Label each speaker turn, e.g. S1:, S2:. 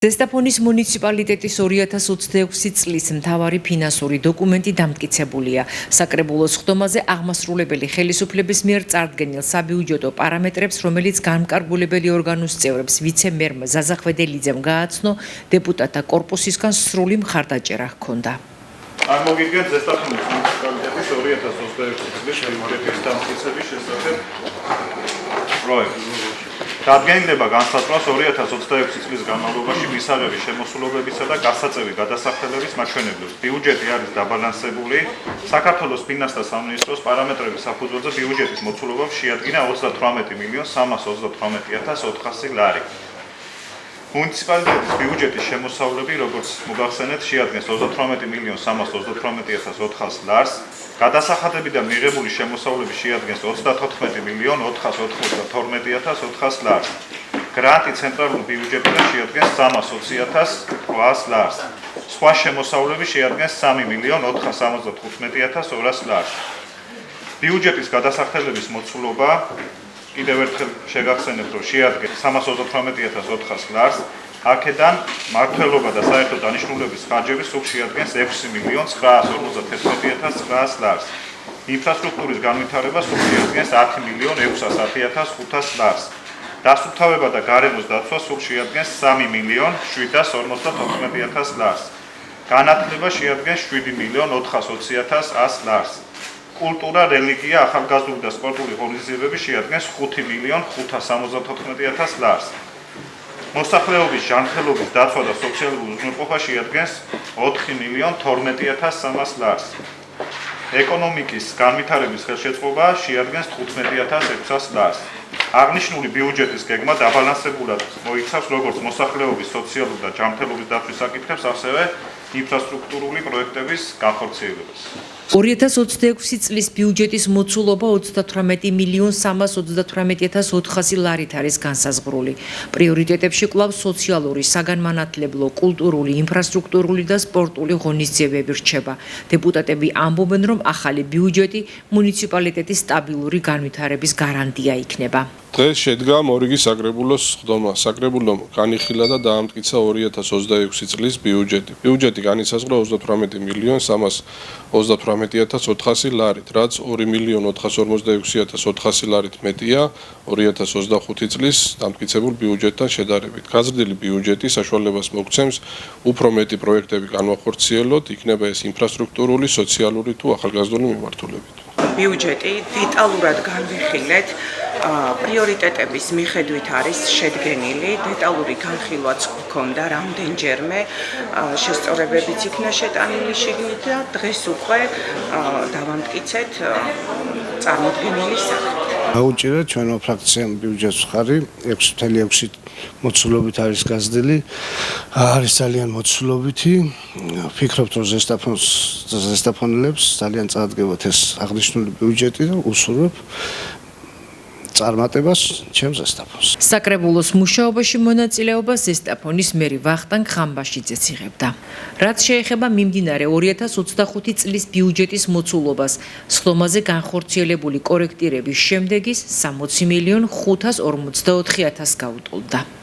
S1: ზესტაფონის მუნიციპალიტეტის 2026 წლის მთავარი ფინანსური დოკუმენტი დამტკიცებულია. საკრებულოს ხდომაზე აღმასრულებელი ხელისუფლების მიერ წარდგენილ საბიუჯეტო პარამეტრებს, რომელიც განმკარგულებელი ორგანოს წევრებს ვიცე-მერმა ზაზა ხვედელიძემ გააცნო, დეპუტატთა კორპუსისგან სრული მხარდაჭერა ჰქონდა.
S2: Წარმოგიდგენთ ზესტაფონის მუნიციპალიტეტის 2026 წლის ბიუჯეტის დამტკიცების შესახებ პროექტს. დადგენილება განსაზღვრავს 2026 წლის განმავლობაში მისაღების შემოსულობებისა და გასაწევი გადასახადების მაჩვენებლებს. ბიუჯეტი არის დაბალანსებული. საქართველოს ფინანსთა სამინისტროს პარამეტრების საფუძველზე ბიუჯეტის მოცულობა შეადგინა 38.328.400 ლარი. მუნიციპალიტეტის ბიუჯეტის შემოსავლები, როგორც მოგახსენეთ, შეადგენს 38.328.400 ლარს. გადასახადებიდან მიღებული შემოსავლები შეადგენს 34.492.400 ლარს. გრანტი ცენტრალურ ბიუჯეტიდან შეადგენს 320.800 ლარს. სხვა შემოსავლები შეადგენს 3.475.200 ლარს. ბიუჯეტის გადასახადების მოცულობა კიდევ ერთხელ შეგახსენებთ, რომ შეადგენს 318.400 ლარს. აქედან მმართველობა და საერთო დანიშნულების ხარჯები სულ შეადგენს 6.951.900 ლარს. ინფრასტრუქტურის განვითარება სულ შეადგენს 10.610.500 ლარს. დასუფთავება და გარემოს დაცვა სულ შეადგენს 3.754.000 ლარს. განათლება შეადგენს 7.420.100 ლარს. კულტურა, რელიგია, ახალგაზრდული და სპორტული ღონისძიებები შეადგენს 5.574.000 ლარს. მოსახლეობის ჯანმრთელობის დაცვა და სოციალური უზრუნველყოფა შეადგენს 4.012.300 ლარს. ეკონომიკის განვითარების ხელშეწყობა შეადგენს 15.600 ლარს. აღნიშნული ბიუჯეტის გეგმა დაბალანსებულად მოიცავს როგორც მოსახლეობის სოციალური და ჯანმრთელობის დაცვის საკითხებს, ასევე ინფრასტრუქტურული პროექტების განხორციელებას.
S1: 2026 წლის ბიუჯეტის მოცულობა 38.328.400 ლარით არის განსაზღვრული. პრიორიტეტებში კვლავ სოციალური, საგანმანათლებლო, კულტურული, ინფრასტრუქტურული და სპორტული ღონისძიებები რჩება. დეპუტატები ამბობენ, რომ ახალი ბიუჯეტი მუნიციპალიტეტის სტაბილური განვითარების გარანტია იქნება.
S3: დღეს შედგა მორიგი საკრებულოს ხდომა. საკრებულომ განიხილა და დაამტკიცა 2026 წლის ბიუჯეტი. ბიუჯეტი განისაზღვრა 38.328.400 ლარით, რაც 2.446.400 ლარით მეტია 2025 წლის დამტკიცებულ ბიუჯეტთან შედარებით. გაზრდილი ბიუჯეტი საშუალებას მოგცემს უფრო მეტი პროექტები განვახორციელოთ, იქნება ეს ინფრასტრუქტურული, სოციალური თუ ახალგაზრდული მიმართულებით.
S4: ბიუჯეტი დეტალურად განვიხილეთ, პრიორიტეტების მიხედვით არის შედგენილი, დეტალური განხილვაც გქონდა რამდენჯერმე, შესწორებებიც იქნა შეტანილი შიგნით და დღეს უკვე დავამტკიცეთ წარმოდგენილი სახით.
S5: აუჭირეთ ჩვენო ფრაქციამ ბიუჯეტს ხარი 6.6 მოცულობით არის გაზრდილი, არის ძალიან მოცულობითი. ვფიქრობთ, რომ ზესტაფონელებს ძალიან წარადგებათ ეს აღნიშნული ბიუჯეტი და უსურვებ წარმატებას ჩემს ზესტაფონს.
S1: საკრებულოს მუშაობაში მონაწილეობას ზესტაფონის მერი ვახტანგ ხამბაშიძეც იღებდა. რაც შეეხება მიმდინარე 2025 წლის ბიუჯეტის მოცულობას, სხდომაზე განხორციელებული კორექტირების შემდეგ ის 60.544.000 გაუტოლდა.